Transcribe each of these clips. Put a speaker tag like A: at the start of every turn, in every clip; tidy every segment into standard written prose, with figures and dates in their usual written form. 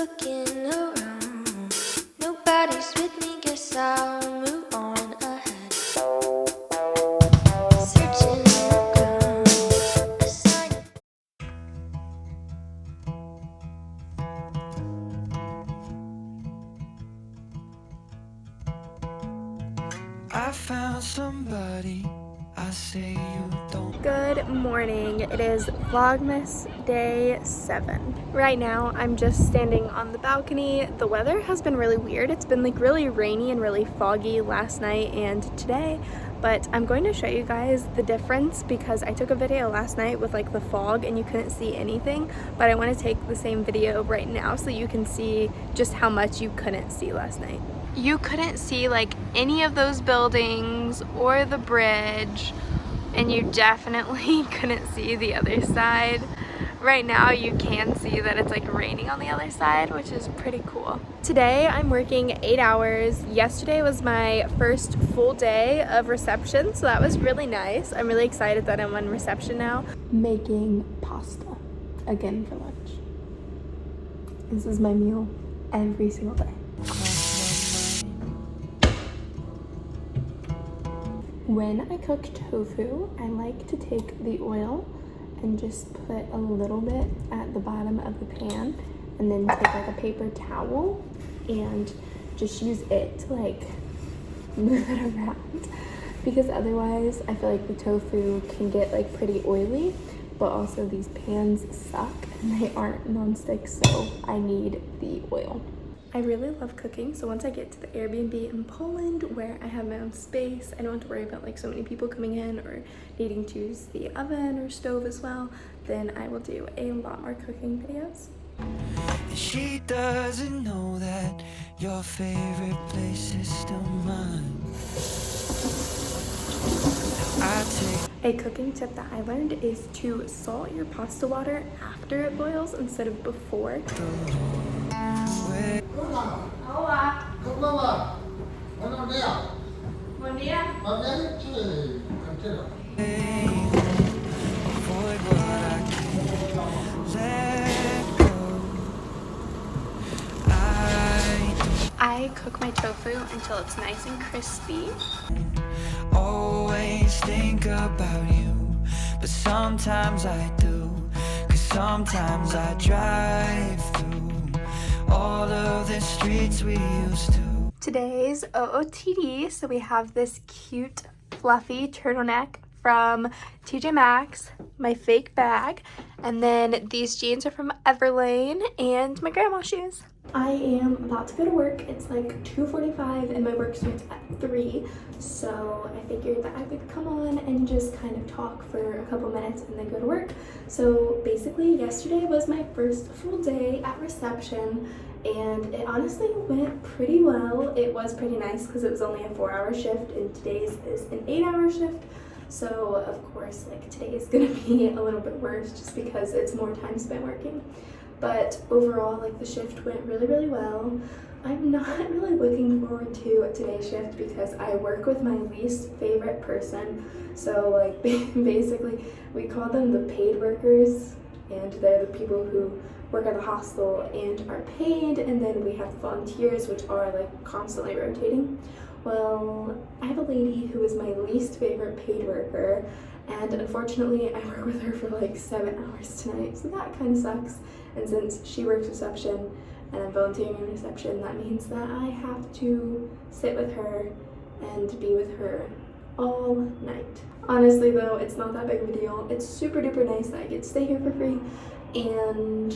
A: looking around. Nobody's with me, guess I'll move on ahead. Searching the ground, a sign.
B: I found somebody. I say you don't.
C: Good morning. It is Vlogmas day 7. Right now I'm just standing on the balcony. The weather has been really weird. It's been like really rainy and really foggy last night and today, but I'm going to show you guys the difference because I took a video last night with like the fog and you couldn't see anything, but I want to take the same video right now so you can see just how much you couldn't see last night. You couldn't see like any of those buildings or the bridge, and you definitely couldn't see the other side. Right now you can see that it's like raining on the other side, which is pretty cool. Today I'm working 8 hours. Yesterday was my first full day of reception, so that was really nice. I'm really excited that I'm on reception now. Making pasta again for lunch. This is my meal every single day. When I cook tofu, I like to take the oil and just put a little bit at the bottom of the pan and then take like a paper towel and just use it to like move it around, because otherwise I feel like the tofu can get like pretty oily, but also these pans suck and they aren't non-stick, so I need the oil. I really love cooking, so once I get to the Airbnb in Poland where I have my own space, I don't have to worry about like so many people coming in or needing to use the oven or stove as well, then I will do a lot more cooking videos.
B: She doesn't know that your favorite place is still mine.
C: A cooking tip that I learned is to salt your pasta water after it boils instead of before.
D: Olá. Olá. Buenos días.
C: Buen día.
D: Sí, tranquilo.
C: I cook my tofu until it's nice and crispy.
B: Always think about you, but sometimes I do, 'cause sometimes I drive through all of the streets we used to.
C: Today's OOTD, so we have this cute fluffy turtleneck from TJ Maxx, my fake bag, and then these jeans are from Everlane, and my grandma's shoes. I am about to go to work. It's like 2:45 and my work starts at 3, so I figured that I would come on and just kind of talk for a couple minutes and then go to work. So basically yesterday was my first full day at reception and it honestly went pretty well. It was pretty nice because it was only a 4-hour shift and today's is an 8-hour shift. So of course like today is gonna be a little bit worse just because it's more time spent working. But overall, like the shift went really well. I'm not really looking forward to today's shift because I work with my least favorite person. So like basically we call them the paid workers, and they're the people who work at the hostel and are paid, and then we have volunteers, which are like constantly rotating. Well, I have a lady who is my least favorite paid worker, and unfortunately I work with her for like 7 hours tonight, so that kind of sucks. And since she works reception and I'm volunteering in reception, that means that I have to sit with her and be with her all night. Honestly though, it's not that big of a deal. It's super duper nice that I get to stay here for free, and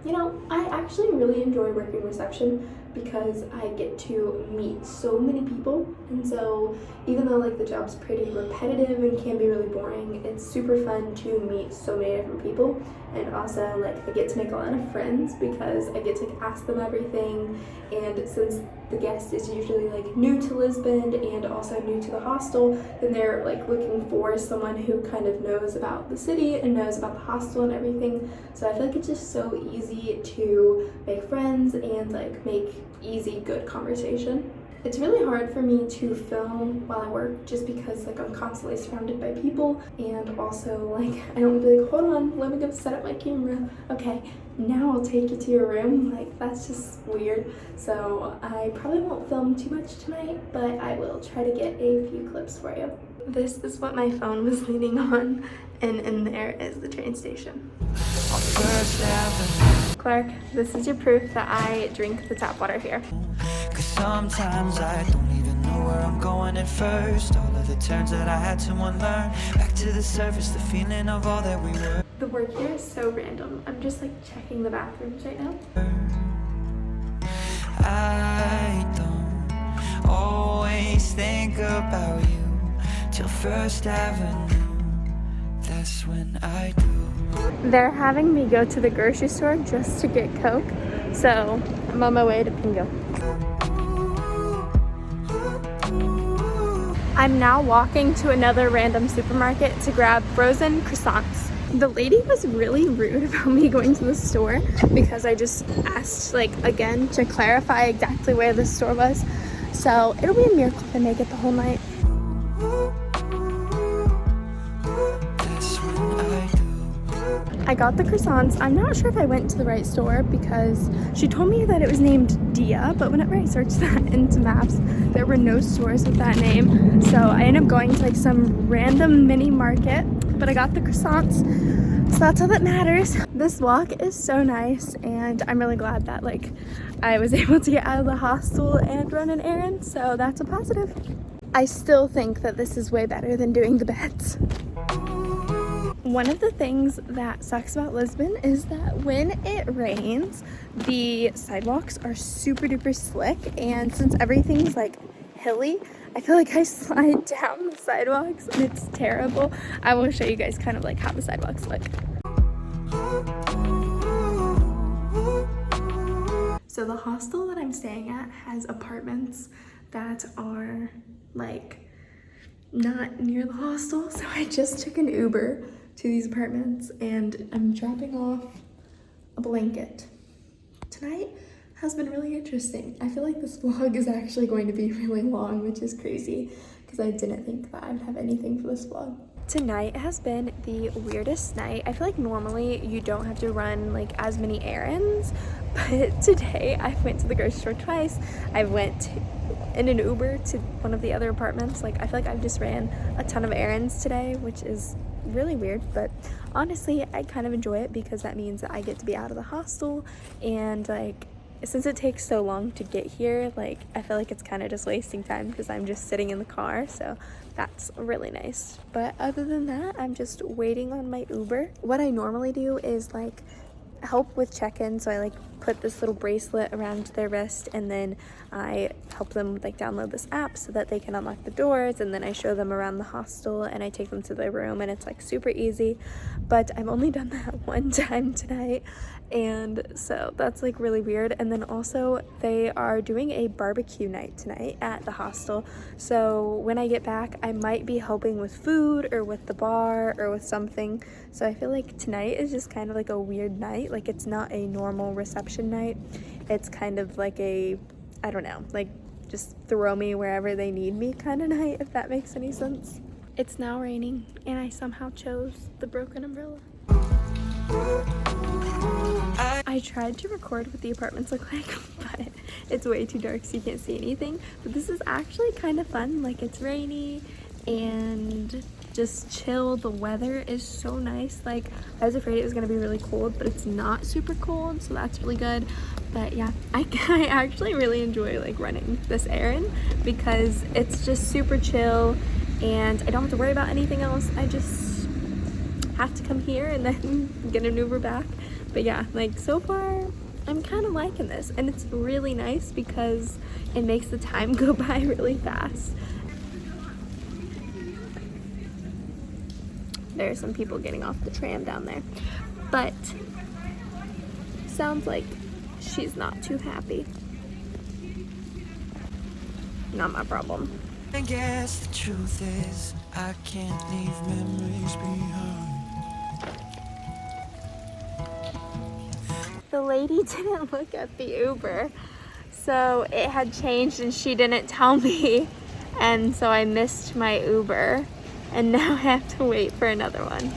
C: you know, I actually really enjoy working reception because I get to meet so many people, and so even though like the job's pretty repetitive and can be really boring, it's super fun to meet so many different people. And also like I get to make a lot of friends because I get to ask them everything, and since the guest is usually like new to Lisbon and also new to the hostel, then they're like looking for someone who kind of knows about the city and knows about the hostel and everything. So I feel like it's just so easy to make friends and like make easy good conversation. It's really hard for me to film while I work just because like I'm constantly surrounded by people, and also like I don't want to be like, hold on, let me go set up my camera. Okay, now I'll take you to your room. Like that's just weird. So I probably won't film too much tonight, but I will try to get a few clips for you. This is what my phone was leaning on, and in there is the train station. Clark, this is your proof that I drink the tap water here.
B: Cause sometimes I don't even know where I'm going at first. All of the turns that I had to unlearn. Back to the surface, the feeling of all that we were.
C: The work here is so random. I'm just like checking the bathrooms right now.
B: I don't always think about you till First Avenue. That's when I do.
C: They're having me go to the grocery store just to get Coke, so I'm on my way to Pingo. I'm now walking to another random supermarket to grab frozen croissants. The lady was really rude about me going to the store because I just asked like again to clarify exactly where the store was. So it'll be a miracle if I make it the whole night. I got the croissants. I'm not sure if I went to the right store because she told me that it was named Dia, but whenever I searched that into maps, there were no stores with that name. So I ended up going to like some random mini market, but I got the croissants, so that's all that matters. This walk is so nice, and I'm really glad that like I was able to get out of the hostel and run an errand, so that's a positive. I still think that this is way better than doing the beds. One of the things that sucks about Lisbon is that when it rains, the sidewalks are super duper slick, and since everything's like hilly, I feel like I slide down the sidewalks and it's terrible. I will show you guys kind of like how the sidewalks look. So the hostel that I'm staying at has apartments that are like not near the hostel, so I just took an Uber to these apartments and I'm dropping off a blanket. Tonight has been really interesting. I feel like this vlog is actually going to be really long, which is crazy because I didn't think that I'd have anything for this vlog. Tonight has been the weirdest night. I feel like normally you don't have to run like as many errands, but today I went to the grocery store twice. I went in an Uber to one of the other apartments. Like I feel like I've just ran a ton of errands today, which is really weird, but honestly I kind of enjoy it because that means that I get to be out of the hostel, and like since it takes so long to get here, like I feel like it's kind of just wasting time because I'm just sitting in the car, so that's really nice. But other than that, I'm just waiting on my Uber. What I normally do is like help with check-in, so I like put this little bracelet around their wrist and then I help them like download this app so that they can unlock the doors, and then I show them around the hostel and I take them to their room, and it's like super easy. But I've only done that one time tonight, and so that's like really weird. And then also they are doing a barbecue night tonight at the hostel, so when I get back I might be helping with food or with the bar or with something. So I feel like tonight is just kind of like a weird night. Like it's not a normal reception night, it's kind of like a, I don't know, like just throw me wherever they need me kind of night, if that makes any sense. It's now raining and I somehow chose the broken umbrella. I tried to record what the apartments look like, but it's way too dark so you can't see anything. But this is actually kind of fun. Like it's rainy and just chill. The weather is so nice. Like I was afraid it was gonna be really cold, but it's not super cold, so that's really good. But yeah, I actually really enjoy like running this errand because it's just super chill and I don't have to worry about anything else. I just have to come here and then get an Uber back. But yeah, like so far I'm kind of liking this, and it's really nice because it makes the time go by really fast. There are some people getting off the tram down there, but sounds like she's not too happy. Not my problem.
B: I guess the truth is I can't leave memories behind.
C: The lady didn't look at the Uber, So it had changed and she didn't tell me. And so I missed my Uber. And now I have to wait for another one.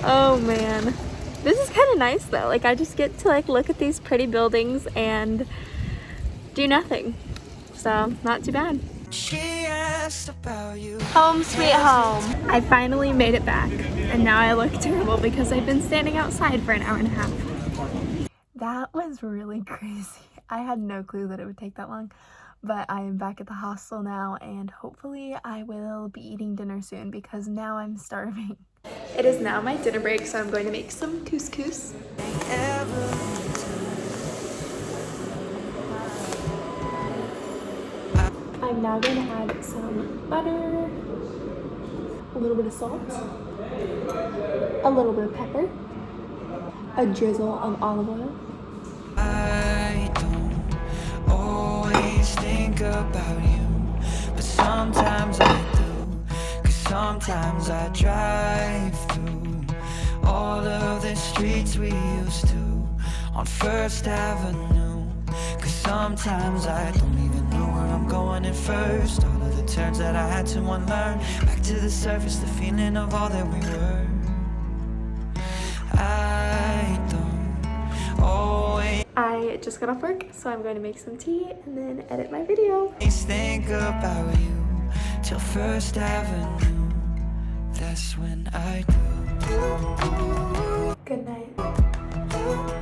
C: Oh man. This is kind of nice though. Like I just get to like look at these pretty buildings and do nothing. So not too bad.
B: She asked about you.
C: Home sweet home. I finally made it back. And now I look terrible because I've been standing outside for an hour and a half. That was really crazy. I had no clue that it would take that long. But I am back at the hostel now and hopefully I will be eating dinner soon because now I'm starving. It is now my dinner break, so I'm going to make some couscous. I'm now going to add some butter, a little bit of salt, a little bit of pepper, a drizzle of olive oil.
B: I don't always think about you, but sometimes I do. 'Cause sometimes I drive through all of the streets we used to on First Avenue. 'Cause sometimes I don't even know where I'm going at first. All of the turns that I had to unlearn. Back to the surface, the feeling of all that we were. I don't always
C: I just got off work, so I'm going to make some tea and then edit my video.
B: think about you till First Avenue. That's when I do.
C: Good night.